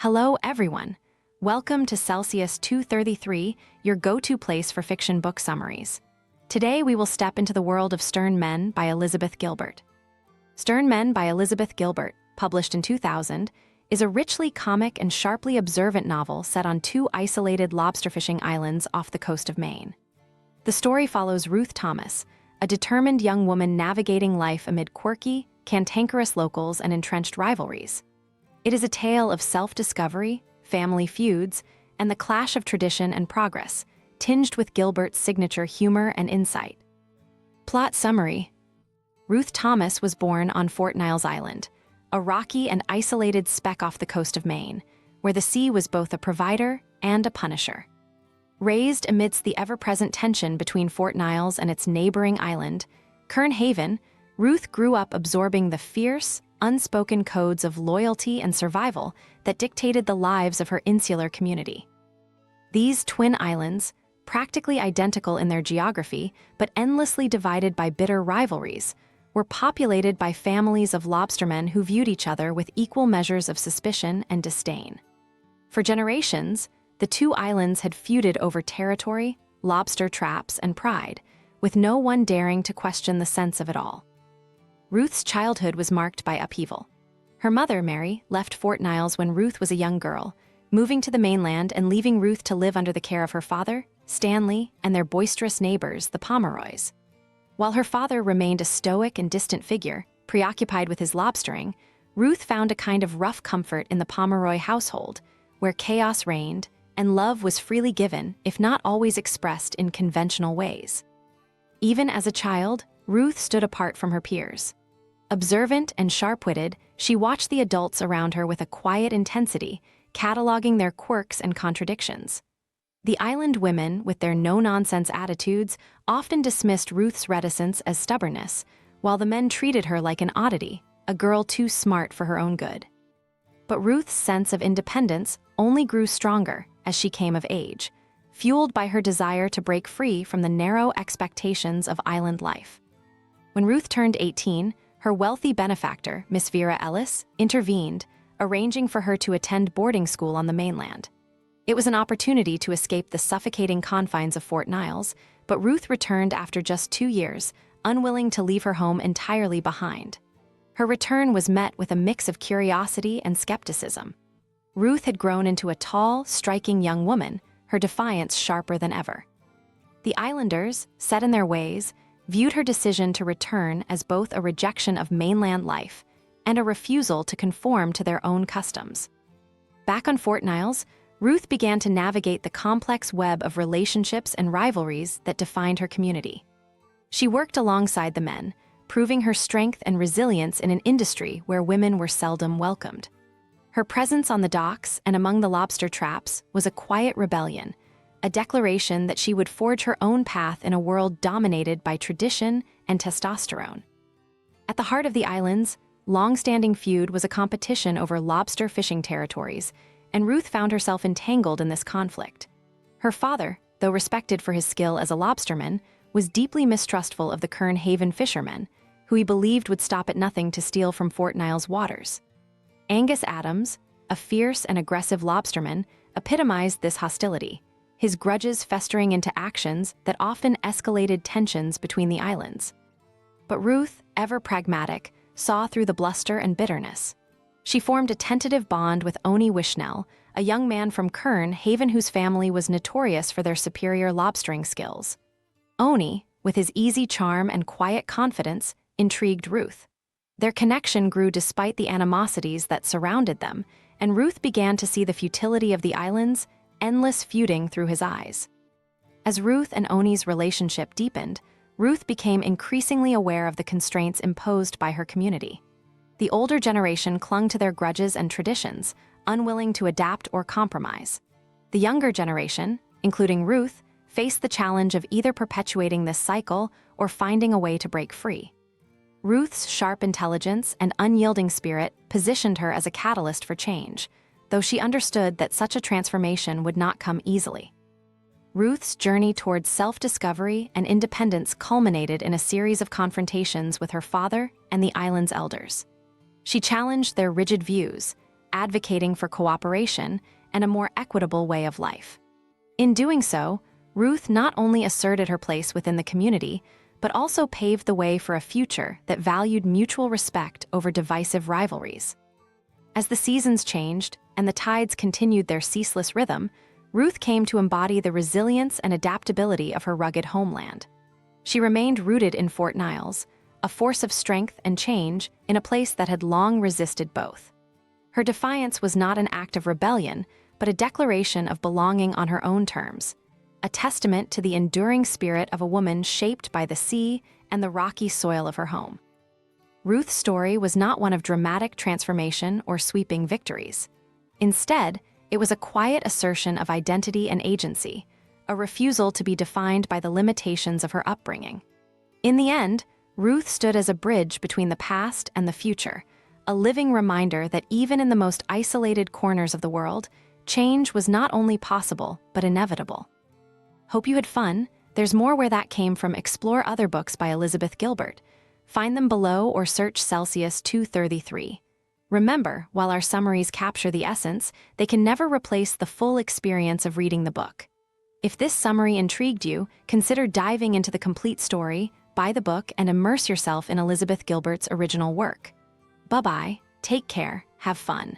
Hello, everyone. Welcome to Celsius 233, your go-to place for fiction book summaries. Today, we will step into the world of Stern Men by Elizabeth Gilbert. Stern Men by Elizabeth Gilbert, published in 2000, is a richly comic and sharply observant novel set on two isolated lobster-fishing islands off the coast of Maine. The story follows Ruth Thomas, a determined young woman navigating life amid quirky, cantankerous locals and entrenched rivalries. It is a tale of self-discovery, family feuds, and the clash of tradition and progress, tinged with Gilbert's signature humor and insight. Plot summary: Ruth Thomas was born on Fort Niles Island, a rocky and isolated speck off the coast of Maine, where the sea was both a provider and a punisher. Raised amidst the ever-present tension between Fort Niles and its neighboring island, Kern Haven, Ruth grew up absorbing the fierce, unspoken codes of loyalty and survival that dictated the lives of her insular community. These twin islands, practically identical in their geography but endlessly divided by bitter rivalries, were populated by families of lobstermen who viewed each other with equal measures of suspicion and disdain. For generations, the two islands had feuded over territory, lobster traps, and pride, with no one daring to question the sense of it all. Ruth's childhood was marked by upheaval. Her mother, Mary, left Fort Niles when Ruth was a young girl, moving to the mainland and leaving Ruth to live under the care of her father, Stanley, and their boisterous neighbors, the Pomeroys. While her father remained a stoic and distant figure, preoccupied with his lobstering, Ruth found a kind of rough comfort in the Pomeroy household, where chaos reigned and love was freely given, if not always expressed in conventional ways. Even as a child, Ruth stood apart from her peers. Observant and sharp-witted, she watched the adults around her with a quiet intensity, cataloging their quirks and contradictions. The island women, with their no-nonsense attitudes, often dismissed Ruth's reticence as stubbornness, while the men treated her like an oddity, a girl too smart for her own good. But Ruth's sense of independence only grew stronger as she came of age, fueled by her desire to break free from the narrow expectations of island life. When Ruth turned 18, her wealthy benefactor, Miss Vera Ellis, intervened, arranging for her to attend boarding school on the mainland. It was an opportunity to escape the suffocating confines of Fort Niles, but Ruth returned after just 2 years, unwilling to leave her home entirely behind. Her return was met with a mix of curiosity and skepticism. Ruth had grown into a tall, striking young woman, her defiance sharper than ever. The islanders, set in their ways, viewed her decision to return as both a rejection of mainland life and a refusal to conform to their own customs. Back on Fort Niles, Ruth began to navigate the complex web of relationships and rivalries that defined her community. She worked alongside the men, proving her strength and resilience in an industry where women were seldom welcomed. Her presence on the docks and among the lobster traps was a quiet rebellion, a declaration that she would forge her own path in a world dominated by tradition and testosterone. At the heart of the islands, long-standing feud was a competition over lobster fishing territories, and Ruth found herself entangled in this conflict. Her father, though respected for his skill as a lobsterman, was deeply mistrustful of the Kern Haven fishermen, who he believed would stop at nothing to steal from Fort Niles waters. Angus Adams, a fierce and aggressive lobsterman, epitomized this hostility, his grudges festering into actions that often escalated tensions between the islands. But Ruth, ever pragmatic, saw through the bluster and bitterness. She formed a tentative bond with Oni Wishnell, a young man from Kern Haven whose family was notorious for their superior lobstering skills. Oni, with his easy charm and quiet confidence, intrigued Ruth. Their connection grew despite the animosities that surrounded them, and Ruth began to see the futility of the islands, endless feuding through his eyes. As Ruth and Oni's relationship deepened, Ruth became increasingly aware of the constraints imposed by her community. The older generation clung to their grudges and traditions, unwilling to adapt or compromise. The younger generation, including Ruth, faced the challenge of either perpetuating this cycle or finding a way to break free. Ruth's sharp intelligence and unyielding spirit positioned her as a catalyst for change, though she understood that such a transformation would not come easily. Ruth's journey towards self-discovery and independence culminated in a series of confrontations with her father and the island's elders. She challenged their rigid views, advocating for cooperation and a more equitable way of life. In doing so, Ruth not only asserted her place within the community, but also paved the way for a future that valued mutual respect over divisive rivalries. As the seasons changed and the tides continued their ceaseless rhythm, Ruth came to embody the resilience and adaptability of her rugged homeland. She remained rooted in Fort Niles, a force of strength and change in a place that had long resisted both. Her defiance was not an act of rebellion, but a declaration of belonging on her own terms, a testament to the enduring spirit of a woman shaped by the sea and the rocky soil of her home. Ruth's story was not one of dramatic transformation or sweeping victories. Instead, it was a quiet assertion of identity and agency, a refusal to be defined by the limitations of her upbringing. In the end, Ruth stood as a bridge between the past and the future, a living reminder that even in the most isolated corners of the world, change was not only possible, but inevitable. Hope you had fun. There's more where that came from. Explore other books by Elizabeth Gilbert. Find them below or search Celsius 233. Remember, while our summaries capture the essence, they can never replace the full experience of reading the book. If this summary intrigued you, consider diving into the complete story, buy the book, and immerse yourself in Elizabeth Gilbert's original work. Bye-bye, take care, have fun.